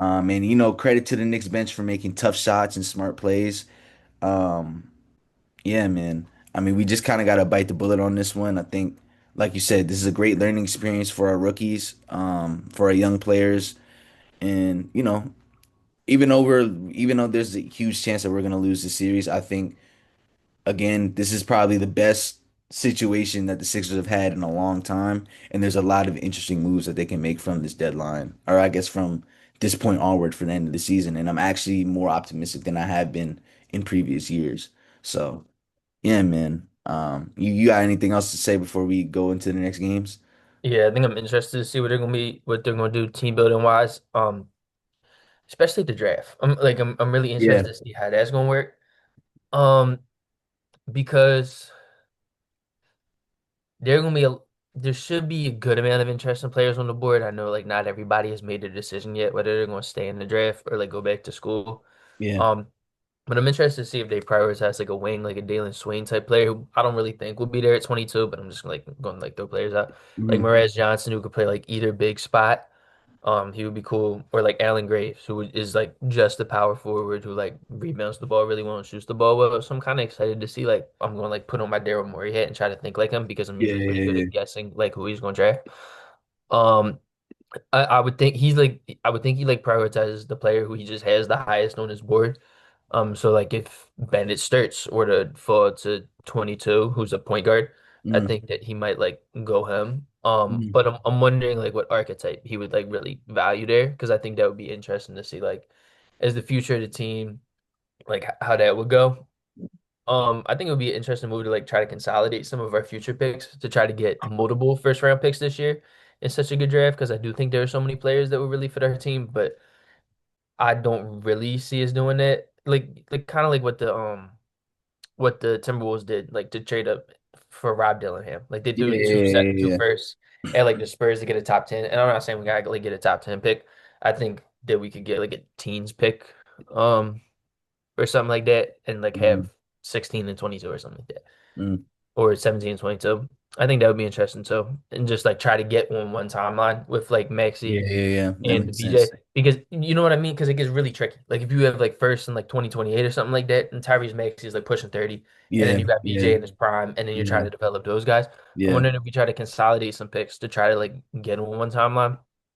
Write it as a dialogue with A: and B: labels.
A: And credit to the Knicks bench for making tough shots and smart plays. Um, yeah, man. I mean, we just kind of got to bite the bullet on this one. I think, like you said, this is a great learning experience for our rookies, for our young players, and even though there's a huge chance that we're gonna lose the series, I think again, this is probably the best situation that the Sixers have had in a long time, and there's a lot of interesting moves that they can make from this deadline, or I guess from this point onward for the end of the season. And I'm actually more optimistic than I have been in previous years. So, yeah, man. You got anything else to say before we go into the next games?
B: Yeah, I think I'm interested to see what they're gonna do team building wise. Especially the draft. I'm really
A: Yeah,
B: interested to see how that's gonna work. Um, because there gonna be a there should be a good amount of interesting players on the board. I know like not everybody has made their decision yet whether they're gonna stay in the draft or like go back to school.
A: yeah.
B: Um, but I'm interested to see if they prioritize like a wing, like a Dalen Swain type player who I don't really think will be there at 22, but I'm just like going to like throw players out. Like
A: Mhm.
B: Mraz Johnson who could play like either big spot. He would be cool. Or like Alan Graves, who is like just a power forward who like rebounds the ball really well and shoots the ball well. So I'm kind of excited to see like I'm going to like put on my Daryl Morey hat and try to think like him because I'm
A: Yeah,
B: usually pretty
A: yeah,
B: good
A: yeah.
B: at guessing like who he's going to draft. Um, I would think he like prioritizes the player who he just has the highest on his board. So like if Bandit Sturts were to fall to 22, who's a point guard, I
A: Mm,
B: think that he might like go him.
A: mm.
B: But I'm wondering like what archetype he would like really value there because I think that would be interesting to see like as the future of the team, like how that would go. I think it would be an interesting move to like try to consolidate some of our future picks to try to get multiple first round picks this year in such a good draft because I do think there are so many players that would really fit our team, but I don't really see us doing that. Like kind of like what the Timberwolves did, like to trade up for Rob Dillingham. Like they
A: Yeah,
B: threw
A: yeah,
B: two
A: yeah,
B: firsts and like the Spurs to get a top 10. And I'm not saying we gotta like get a top 10 pick. I think that we could get like a teens pick, um, or something like that, and like
A: yeah.
B: have 16 and 22 or something like that,
A: Mm.
B: or 17 and 22. I think that would be interesting too, and just like try to get on one timeline with like
A: Yeah,
B: Maxi
A: yeah, yeah. That
B: and
A: makes
B: BJ
A: sense.
B: because you know what I mean? Because it gets really tricky. Like if you have like first in like 2028 or something like that, and Tyrese Maxey is like pushing 30, and then
A: Yeah,
B: you got
A: yeah,
B: BJ in his prime, and then you're trying
A: yeah,
B: to develop those guys. I'm
A: yeah.
B: wondering if we try to consolidate some picks to try to like get on one timeline.